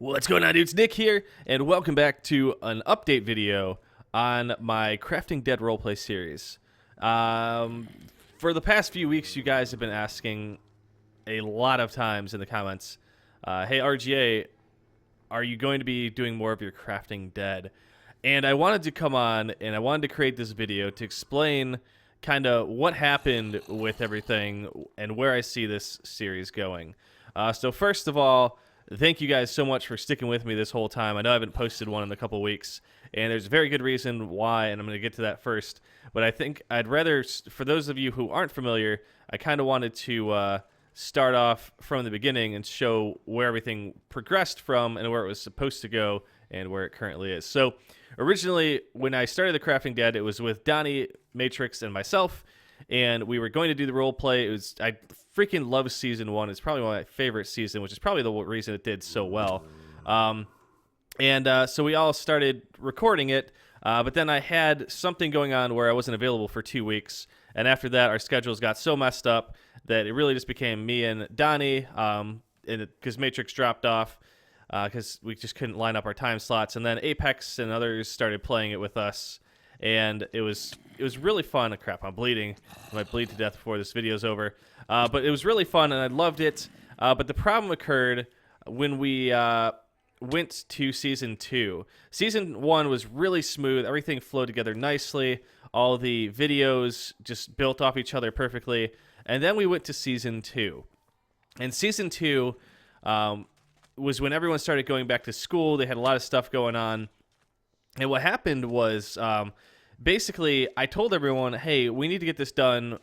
What's going on, dudes? Nick here, and welcome back to an update video on my Crafting Dead roleplay series. For the past few weeks, you guys have been asking a lot of times in the comments, hey, RGA, are you going to be doing more of your Crafting Dead? And I wanted to come on, and I wanted to create this video to explain kind of what happened with everything and where I see this series going. So first of all, thank you guys so much for sticking with me this whole time. I know I haven't posted one in a couple weeks, and there's a very good reason why, and I'm going to get to that first. But I think I'd rather, for those of you who aren't familiar, I kind of wanted to start off from the beginning and show where everything progressed from and where it was supposed to go and where it currently is. So originally, when I started the Crafting Dead, it was with Donnie, Matrix, and myself, and we were going to do the role play. I freaking love season 1. It's probably my favorite season, which is probably the reason it did so well. So we all started recording it, but then I had something going on where I wasn't available for 2 weeks, and after that, our schedules got so messed up that it really just became me and Donnie, because Matrix dropped off, because we just couldn't line up our time slots, and then Apex and others started playing it with us. And it was really fun. Crap, I'm bleeding. I might bleed to death before this video's over. But it was really fun, and I loved it. But the problem occurred when we went to Season 2. Season 1 was really smooth. Everything flowed together nicely. All the videos just built off each other perfectly. And then we went to Season 2. And Season 2 was when everyone started going back to school. They had a lot of stuff going on. And what happened was, basically, I told everyone, hey, we need to get this done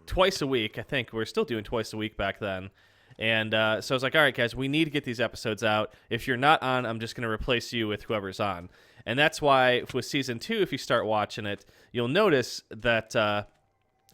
twice a week. I think we were still doing twice a week back then. And so I was like, all right, guys, we need to get these episodes out. If you're not on, I'm just going to replace you with whoever's on. And that's why with Season 2, if you start watching it, you'll notice that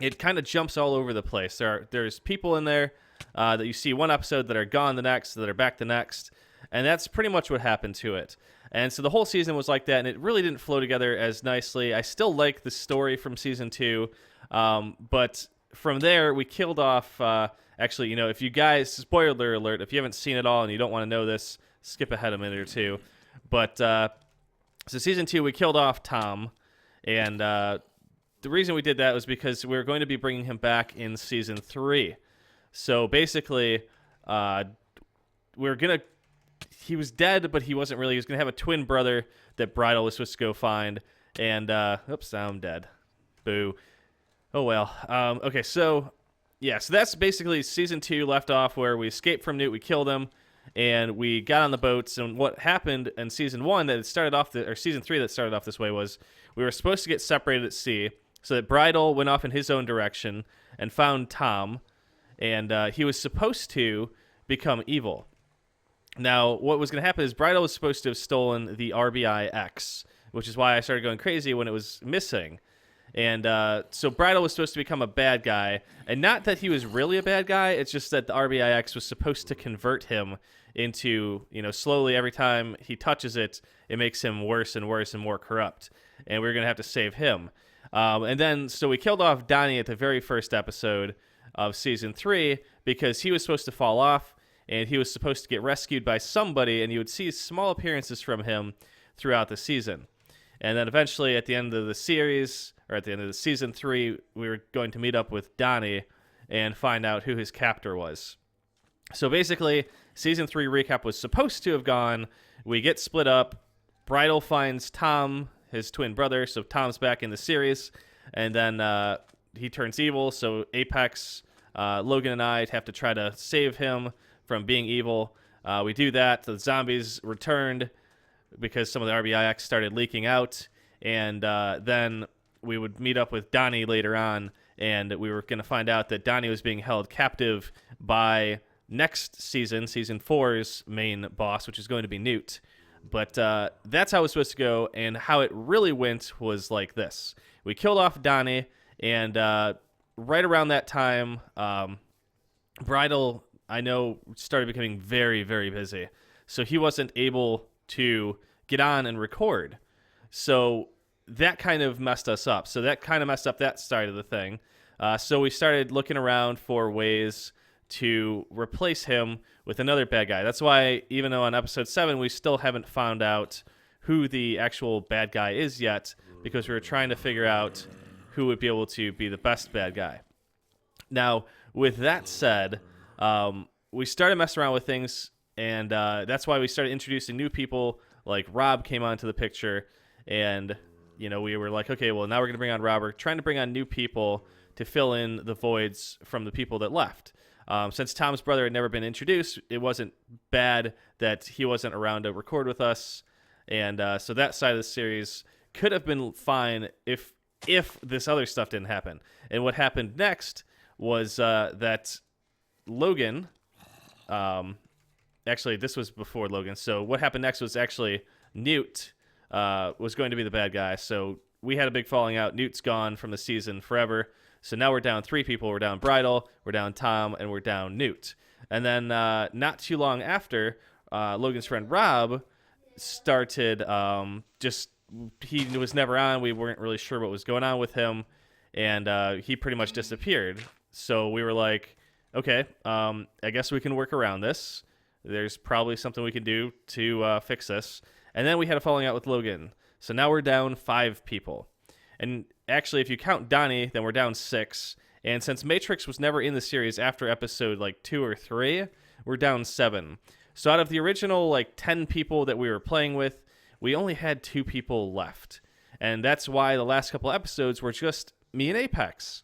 it kind of jumps all over the place. There's people in there that you see one episode that are gone the next, that are back the next. And that's pretty much what happened to it. And so the whole season was like that, and it really didn't flow together as nicely. I still like the story from Season 2, but from there, we killed off, actually, you know, if you guys, spoiler alert, if you haven't seen it all and you don't want to know this, skip ahead a minute or two. But, so Season 2, we killed off Tom, and the reason we did that was because we were going to be bringing him back in Season 3. So basically, he was dead, but he wasn't really. He was going to have a twin brother that Bridal was supposed to go find. And, oops, I'm dead. Boo. Oh, well. Okay, so, yeah. So that's basically Season 2 left off where we escaped from Newt, we killed him, and we got on the boats. And what happened in Season 1 that it started off, or Season 3 that started off this way was we were supposed to get separated at sea so that Bridal went off in his own direction and found Tom. And he was supposed to become evil. Now, what was going to happen is Bridal was supposed to have stolen the RBI-X, which is why I started going crazy when it was missing. And so Bridal was supposed to become a bad guy, and not that he was really a bad guy, it's just that the RBI-X was supposed to convert him into, you know, slowly every time he touches it, it makes him worse and worse and more corrupt. And we were going to have to save him. And then, so we killed off Donnie at the very first episode of Season 3 because he was supposed to fall off, and he was supposed to get rescued by somebody, and you would see small appearances from him throughout the season. And then eventually, at the end of the series, or at the end of the Season 3, we were going to meet up with Donnie and find out who his captor was. So basically, Season 3 recap was supposed to have gone. We get split up. Bridal finds Tom, his twin brother, so Tom's back in the series. And then he turns evil, so Apex, Logan, and I have to try to save him from being evil. We do that. The zombies returned because some of the RBI-X started leaking out. And then we would meet up with Donnie later on, and we were going to find out that Donnie was being held captive by next season, Season 4's main boss, which is going to be Newt. But that's how it was supposed to go, and how it really went was like this. We killed off Donnie, and right around that time, Bridal, I know, started becoming very, very busy. So he wasn't able to get on and record. So that kind of messed us up. So that kind of messed up that side of the thing. So we started looking around for ways to replace him with another bad guy. That's why, even though on episode 7 we still haven't found out who the actual bad guy is yet, because we were trying to figure out who would be able to be the best bad guy. Now, with that said, we started messing around with things, and that's why we started introducing new people. Like Rob came onto the picture, and we were like, okay, well, now we're going to bring on Rob. We're trying to bring on new people to fill in the voids from the people that left. Since Tom's brother had never been introduced, it wasn't bad that he wasn't around to record with us. And so that side of the series could have been fine if this other stuff didn't happen. And what happened next was that Logan, actually, this was before Logan. So what happened next was actually Newt was going to be the bad guy. So we had a big falling out. Newt's gone from the season forever. So now we're down 3 people. We're down Bridal, we're down Tom, and we're down Newt. And then not too long after, Logan's friend Rob started he was never on. We weren't really sure what was going on with him, and he pretty much disappeared. So we were like, okay, I guess we can work around this. There's probably something we can do to fix this. And then we had a falling out with Logan. So now we're down 5 people. And actually, if you count Donnie, then we're down 6. And since Matrix was never in the series after episode 2 or 3, we're down 7. So out of the original 10 people that we were playing with, we only had 2 people left. And that's why the last couple episodes were just me and Apex.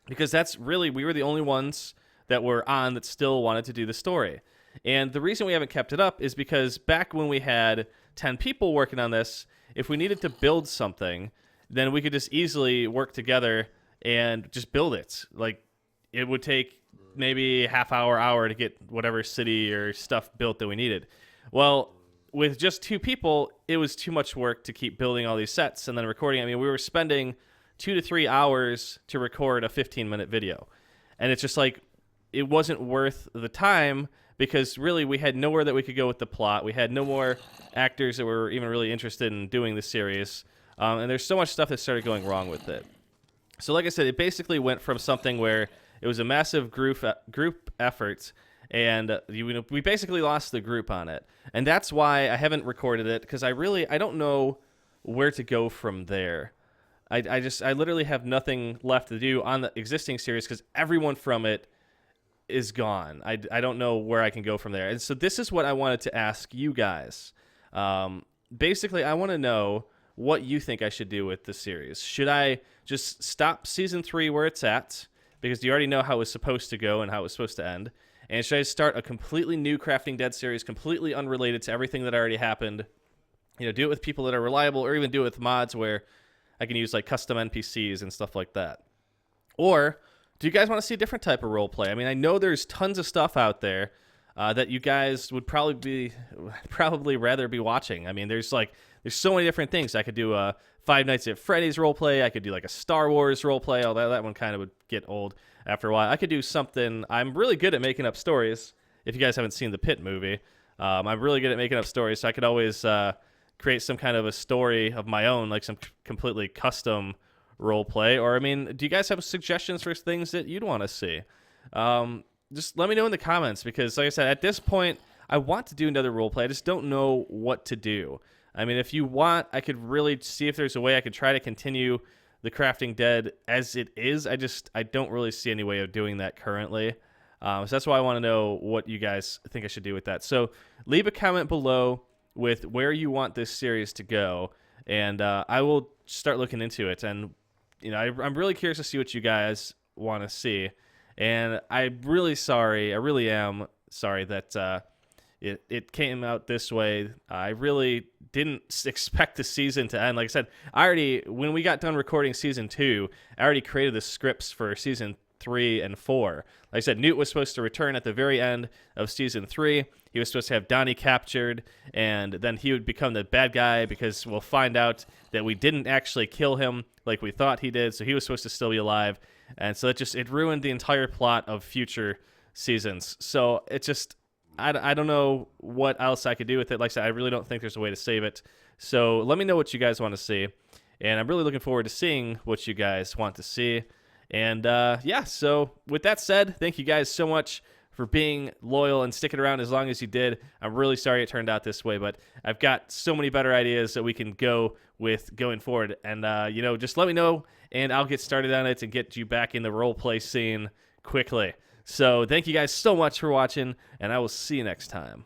Because we were the only ones that were on that still wanted to do the story. And the reason we haven't kept it up is because back when we had 10 people working on this, if we needed to build something, then we could just easily work together and just build it. It would take maybe half hour to get whatever city or stuff built that we needed. Well, with just 2 people, it was too much work to keep building all these sets and then recording. I mean, we were spending 2 to 3 hours to record a 15-minute video. And it's just it wasn't worth the time, because really we had nowhere that we could go with the plot. We had no more actors that were even really interested in doing the series. And there's so much stuff that started going wrong with it. So like I said, it basically went from something where it was a massive group effort, and we basically lost the group on it. And that's why I haven't recorded it, because I don't know where to go from there. I literally have nothing left to do on the existing series, because everyone from it is gone. I don't know where I can go from there. And so this is what I wanted to ask you guys. Basically, I want to know what you think I should do with the series. Should I just stop season 3 where it's at, because you already know how it was supposed to go and how it was supposed to end? And should I start a completely new Crafting Dead series, completely unrelated to everything that already happened? Do it with people that are reliable, or even do it with mods where I can use custom NPCs and stuff like that. Or do you guys want to see a different type of role play? I mean, I know there's tons of stuff out there that you guys would probably rather be watching. I mean, there's so many different things. I could do a Five Nights at Freddy's role play. I could do a Star Wars role play. Although that one kind of would get old after a while. I could do something. I'm really good at making up stories. If you guys haven't seen the Pit movie, I'm really good at making up stories. So I could always create some kind of a story of my own, some completely custom role play. Or, I mean, do you guys have suggestions for things that you'd want to see? Just let me know in the comments, because like I said, at this point, I want to do another role play. I just don't know what to do. I mean, if you want, I could really see if there's a way I could try to continue the Crafting Dead as it is. I don't really see any way of doing that currently. So that's why I want to know what you guys think I should do with that. So leave a comment below with where you want this series to go, and I will start looking into it. And I'm really curious to see what you guys want to see. And I'm really sorry. I really am sorry that it came out this way. I really didn't expect the season to end. Like I said, when we got done recording season 2, I already created the scripts for season 3 and 4. Like I said, Newt was supposed to return at the very end of season 3. He was supposed to have Donnie captured, and then he would become the bad guy, because we'll find out that we didn't actually kill him like we thought he did. So he was supposed to still be alive. And so it ruined the entire plot of future seasons. So it just, I don't know what else I could do with it. Like I said, I really don't think there's a way to save it. So let me know what you guys want to see. And I'm really looking forward to seeing what you guys want to see. And yeah, so with that said, thank you guys so much for being loyal and sticking around as long as you did. I'm really sorry it turned out this way, but I've got so many better ideas that we can go with going forward. And, just let me know, and I'll get started on it and get you back in the roleplay scene quickly. So thank you guys so much for watching, and I will see you next time.